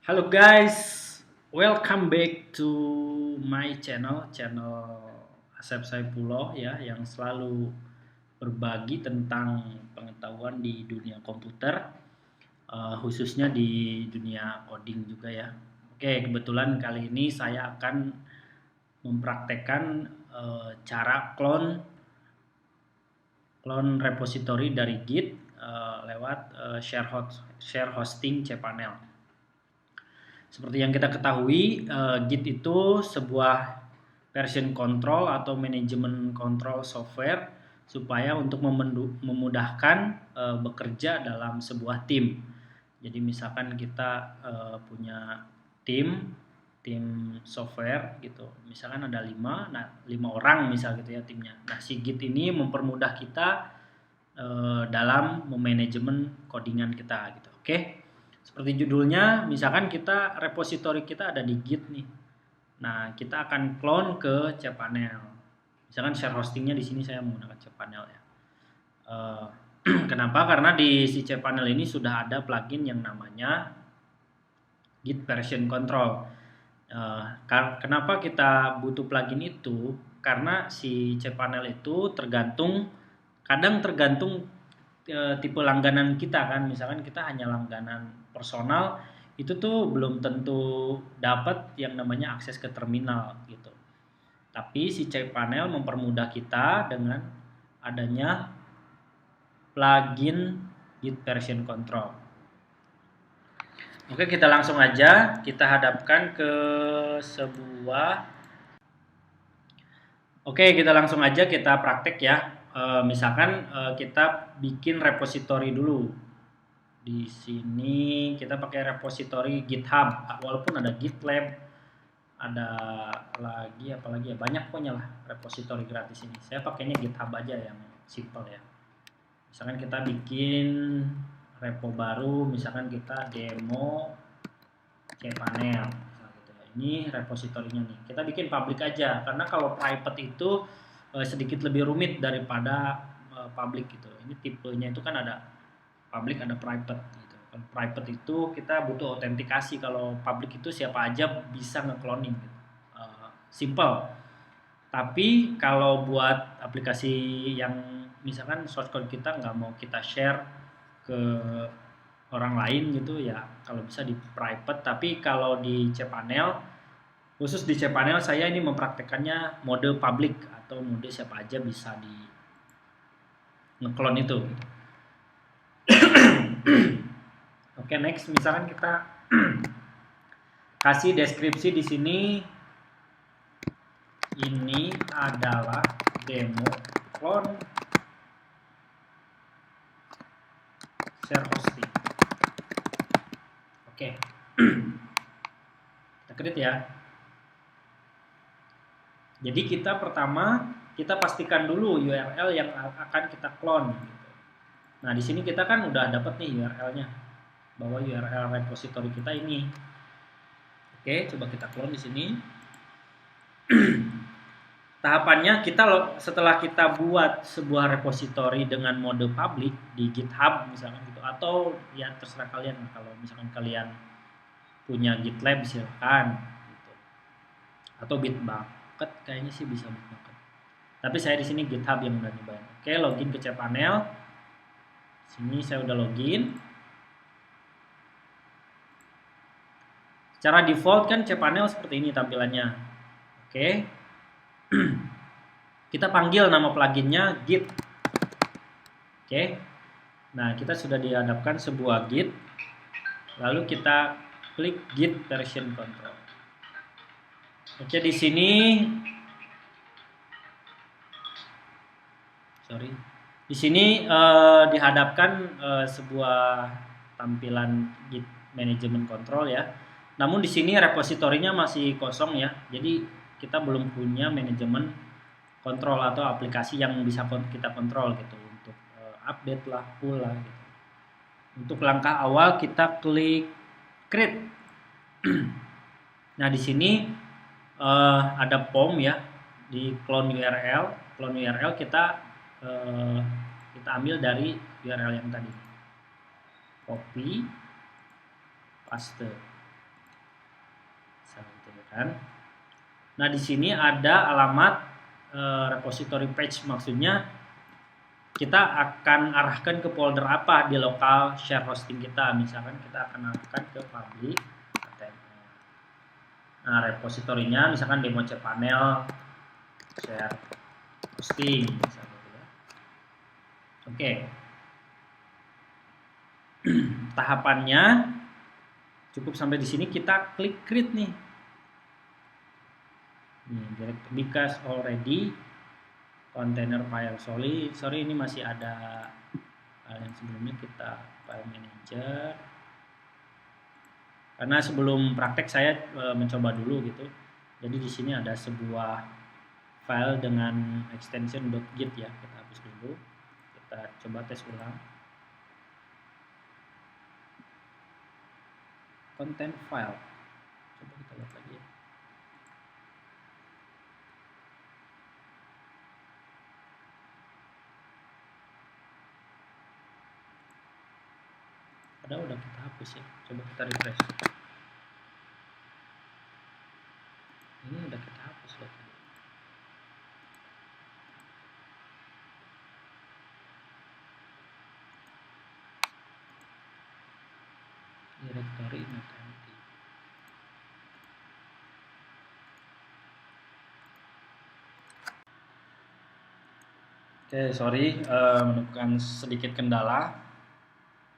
Halo guys, welcome back to my channel Asep Saipuloh ya, yang selalu berbagi tentang pengetahuan di dunia komputer, khususnya di dunia coding juga ya. Oke, kebetulan kali ini saya akan mempraktekkan cara clone repository dari Git lewat share hosting cPanel. Seperti yang kita ketahui, Git itu sebuah version control atau manajemen control software supaya untuk memudahkan bekerja dalam sebuah tim. Jadi misalkan kita punya tim software gitu. Misalkan ada 5, nah 5 orang misal gitu ya timnya. Nah, si Git ini mempermudah kita dalam memanajemen codingan kita gitu. Oke. Seperti judulnya, misalkan kita repository kita ada di Git nih. Nah, kita akan clone ke cPanel. Misalkan share hostingnya di sini saya menggunakan cPanel ya. Kenapa? Karena di si cPanel ini sudah ada plugin yang namanya Git version control. Kenapa kita butuh plugin itu? Karena si cPanel itu kadang tergantung tipe langganan kita kan. Misalkan kita hanya langganan personal, itu tuh belum tentu dapat yang namanya akses ke terminal gitu. Tapi si cPanel mempermudah kita dengan adanya plugin Git version control. Oke, kita langsung aja kita hadapkan ke sebuah. Oke, kita langsung aja kita praktek ya. Misalkan kita bikin repository dulu. Di sini kita pakai repository GitHub, walaupun ada GitLab, ada lagi apalagi ya, banyak pokoknya lah repository gratis ini. Saya pakainya GitHub aja yang simple ya. Misalkan kita bikin repo baru, misalkan kita demo cPanel gitu ya. Ini repositorinya nih. Kita bikin public aja karena kalau private itu sedikit lebih rumit daripada public gitu. Ini tipenya itu kan ada public, ada private gitu. Kalau private itu kita butuh autentikasi, kalau public itu siapa aja bisa nge-cloning gitu. Simple. Tapi kalau buat aplikasi yang misalkan source code kita nggak mau kita share ke orang lain gitu ya, kalau bisa di private. Tapi kalau di cPanel, khusus di cPanel saya ini mempraktekannya mode public atau mode siapa aja bisa di nge-clone itu. Oke, next misalkan kita kasih deskripsi di sini, ini adalah demo clone share hosting. Oke. Kita create ya. Jadi kita pertama kita pastikan dulu URL yang akan kita clone gitu. Nah, di sini kita kan udah dapat nih URL-nya, bahwa URL repository kita ini. Oke, coba kita clone di sini. Tahapannya setelah kita buat sebuah repository dengan mode public di GitHub misalkan gitu, atau ya terserah kalian, kalau misalkan kalian punya GitLab silakan gitu. Atau Bitbucket kayaknya sih bisa Bitbucket. Tapi saya di sini GitHub yang udah nyobain. Oke, login ke cPanel. Sini saya udah login. Secara default kan cPanel seperti ini tampilannya. Oke. Kita panggil nama pluginnya Git. Oke. Nah, kita sudah dihadapkan sebuah Git. Lalu kita klik Git version control. Oke, di sini dihadapkan sebuah tampilan Git management control ya. Namun di sini repositorinya masih kosong ya. Jadi kita belum punya manajemen kontrol atau aplikasi yang bisa kita kontrol gitu untuk update lah, pull lah gitu. Untuk langkah awal kita klik create. Nah, di sini ada form ya, di clone URL. Clone URL kita ambil dari URL yang tadi. Copy, paste. gitu kan. Nah di sini ada alamat repository page, maksudnya kita akan arahkan ke folder apa di lokal share hosting kita. Misalkan kita akan arahkan ke public HTML. Nah repositorinya misalkan demo cPanel share hosting misalnya gitu ya. Oke. Tahapannya cukup sampai di sini, kita klik create nih. Direct because already container file. Sorry ini masih ada hal yang sebelumnya, kita file manager. Karena sebelum praktek saya mencoba dulu gitu. Jadi di sini ada sebuah file dengan extension .git ya. Kita hapus dulu. Kita coba tes ulang. Content file. Coba kita lihat lagi ya. Padahal udah kita hapus ya. Coba kita refresh. Ini udah kita hapus loh. Directory not empty. Oke, sorry menemukan sedikit kendala.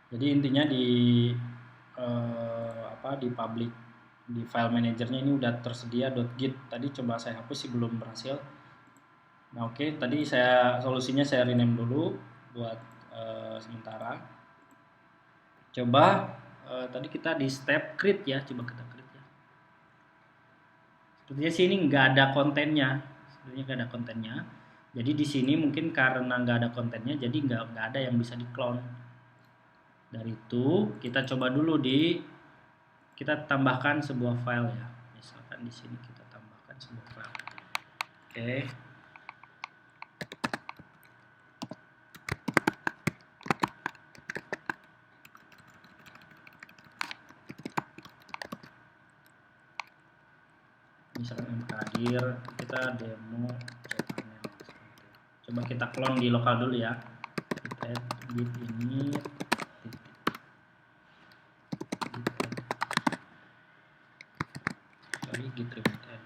Jadi intinya di public, di file manajernya ini udah tersedia .git. Tadi coba saya hapus sih belum berhasil. Nah oke, tadi solusinya saya rename dulu buat sementara. Coba tadi kita di step create ya, coba kita create ya. Sepertinya sih ini nggak ada kontennya, sebenarnya nggak ada kontennya. Jadi di sini mungkin karena nggak ada kontennya, jadi nggak ada yang bisa di clone. Dari itu kita coba dulu kita tambahkan sebuah file ya. Misalkan di sini kita tambahkan sebuah file. Oke. Misalkan mkdir, kita demo cPanel. Coba kita clone di lokal dulu ya. Kita git init git remitted.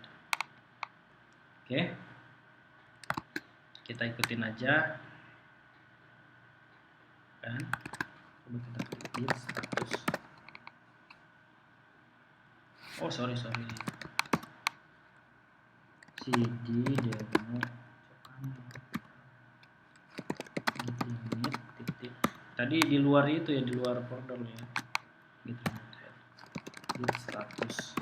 Oke. Kita ikutin aja. Kan? Coba kita klik git status. Oh, sorry. cd demo init titik. Tadi di luar itu ya, di luar folder ya. Gitu. Git status.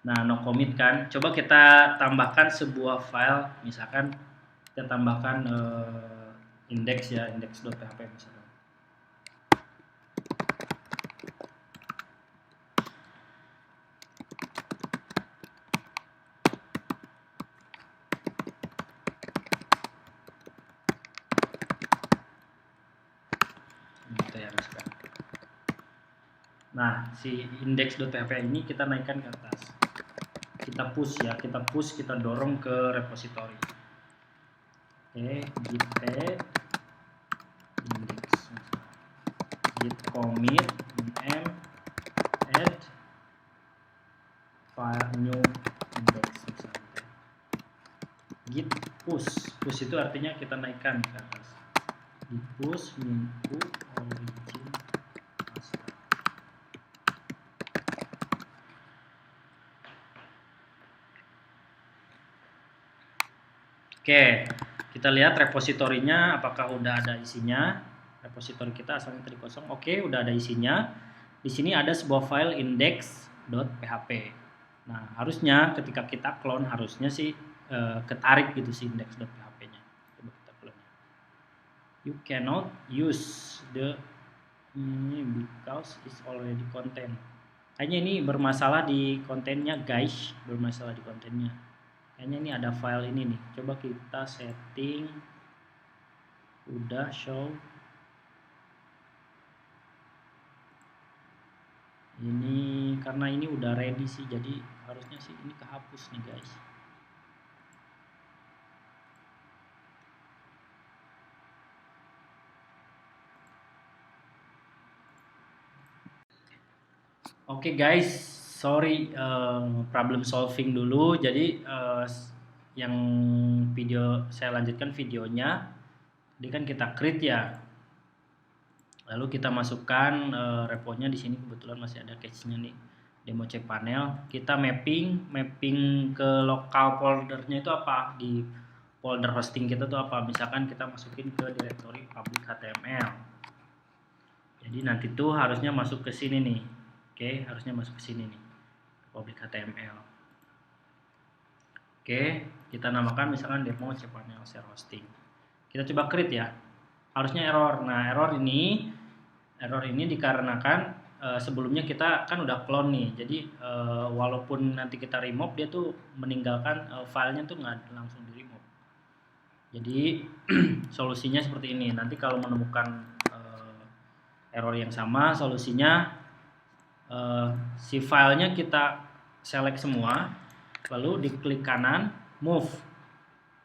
Nah, no commit kan. Coba kita tambahkan sebuah file, misalkan kita tambahkan index ya, index.php misalkan. Nah, si index.php ini kita naikkan ke atas. Kita push, kita dorong ke repository. Oke, git add index. Git commit nm add file new index. Git push. Push itu artinya kita naikkan ke atas. Git push minku origin master. Oke, kita lihat repositorinya apakah udah ada isinya. Repositori kita asalnya tadi kosong. Oke, udah ada isinya. Di sini ada sebuah file index.php. Nah, harusnya ketika kita clone harusnya sih ketarik gitu si index.php-nya. Coba kita clone. You cannot use the because it's already content. Kayaknya ini bermasalah di kontennya, guys. Bermasalah di kontennya. Kayaknya ini ada file ini nih. Coba kita setting. Udah show. Ini karena ini udah ready sih, jadi harusnya sih ini kehapus nih guys. Oke guys, sorry problem solving dulu. Jadi yang video saya lanjutkan videonya. Jadi kan kita create ya. Lalu kita masukkan reponya di sini, kebetulan masih ada cache-nya nih. Demo cPanel. Kita mapping ke lokal foldernya itu apa? Di folder hosting kita tuh apa? Misalkan kita masukin ke directory public HTML. Jadi nanti tuh harusnya masuk ke sini nih. Oke, harusnya masuk ke sini nih, public HTML. Oke, kita namakan misalkan demo cPanel share hosting. Kita coba create ya. Harusnya error. Nah, error ini dikarenakan sebelumnya kita kan udah clone nih. Jadi walaupun nanti kita remove, dia tuh meninggalkan filenya tuh nggak langsung di remove. Jadi solusinya seperti ini. Nanti kalau menemukan error yang sama, solusinya si filenya kita select semua, lalu diklik kanan move,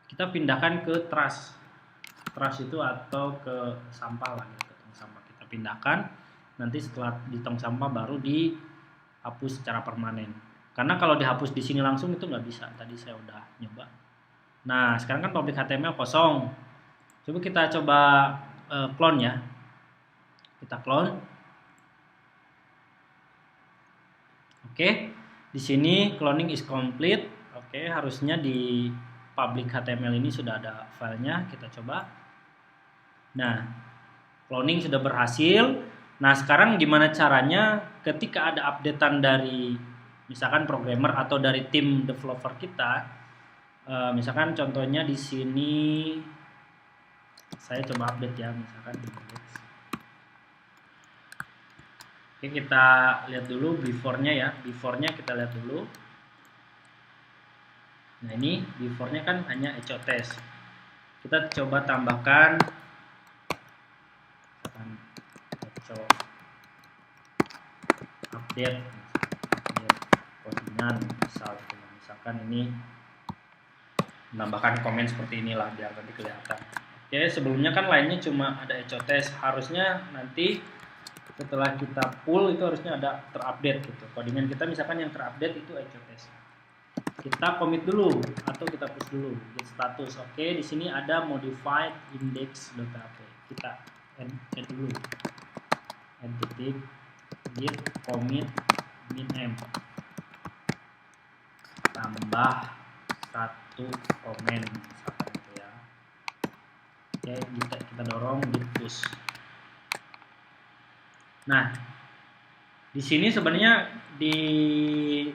kita pindahkan ke trash itu atau ke sampah lah, ke tong sampah kita pindahkan. Nanti setelah di tong sampah baru dihapus secara permanen, karena kalau dihapus di sini langsung itu nggak bisa. Tadi saya udah nyoba. Nah, sekarang kan public HTML kosong. Kita coba clone ya. Kita clone. Oke, di sini cloning is complete. Oke, harusnya di public HTML ini sudah ada filenya. Kita coba. Nah, cloning sudah berhasil. Nah, sekarang gimana caranya ketika ada updatean dari misalkan programmer atau dari tim developer kita? Misalkan contohnya di sini saya coba update ya, misalkan Oke, kita lihat dulu before-nya ya. Before-nya kita lihat dulu. Nah, ini before-nya kan hanya echo test. Kita coba tambahkan echo update codingan misalkan ini menambahkan komen seperti inilah biar nanti kelihatan. Oke, sebelumnya kan lainnya cuma ada echo test. Harusnya nanti setelah kita pull itu harusnya ada terupdate gitu. Codingan kita misalkan yang terupdate itu echo test. Kita commit dulu atau kita push dulu get status. Oke, di sini ada modified index.php. Kita add dulu. Add titik git commit min tambah 1 komen misalkan gitu ya. Oke, kita dorong git push. Nah, di sini sebenarnya di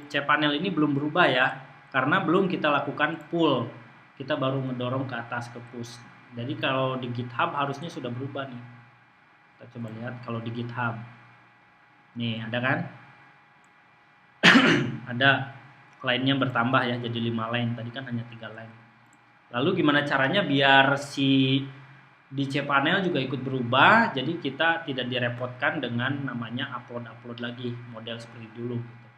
cPanel ini belum berubah ya, karena belum kita lakukan pull. Kita baru ngedorong ke atas ke push. Jadi kalau di GitHub harusnya sudah berubah nih. Kita coba lihat kalau di GitHub. Nih, ada kan? Ada line-nya bertambah ya, jadi 5 line. Tadi kan hanya 3 line. Lalu gimana caranya biar si di cPanel juga ikut berubah, jadi kita tidak direpotkan dengan namanya upload lagi model seperti dulu gitu.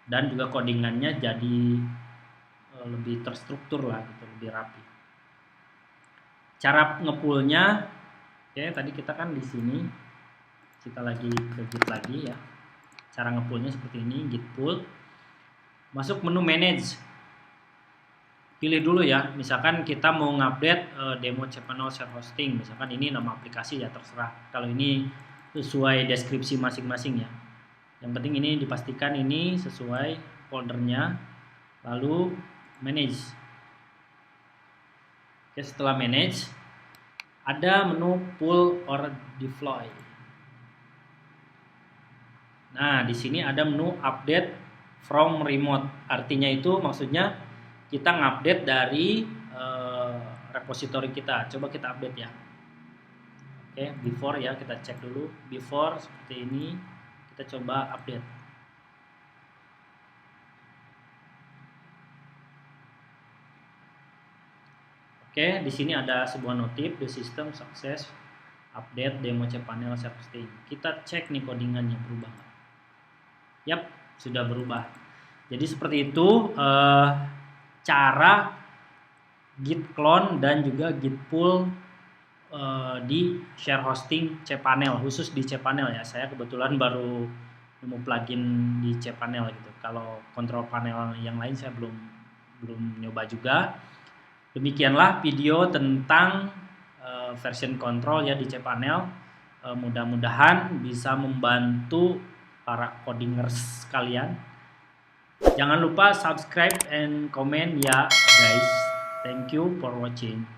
Dan juga codingannya jadi lebih terstruktur lah gitu, lebih rapi. Cara ngepullnya, oke, tadi kita kan di sini kita lagi ke git lagi ya. Cara ngepullnya seperti ini, git pull, masuk menu manage. Pilih dulu ya, misalkan kita mau ngupdate demo cPanel share hosting, misalkan ini nama aplikasi ya, terserah. Kalau ini sesuai deskripsi masing-masing ya. Yang penting ini dipastikan ini sesuai foldernya. Lalu manage. Oke, setelah manage ada menu pull or deploy. Nah, di sini ada menu update from remote. Artinya itu maksudnya kita ngupdate dari repository kita. Coba kita update ya. Oke, before ya, kita cek dulu. Before seperti ini, kita coba update. Oke, di sini ada sebuah notif, the system success update demo cPanel share hosting. Kita cek nih codingannya berubah nggak? Yap, sudah berubah. Jadi seperti itu cara git clone dan juga git pull di share hosting cPanel, khusus di cPanel ya. Saya kebetulan baru nemu plugin di cPanel gitu. Kalau control panel yang lain saya belum nyoba juga. Demikianlah video tentang version control ya di cPanel. Mudah-mudahan bisa membantu para codingers kalian. Jangan lupa subscribe and comment ya guys. Thank you for watching.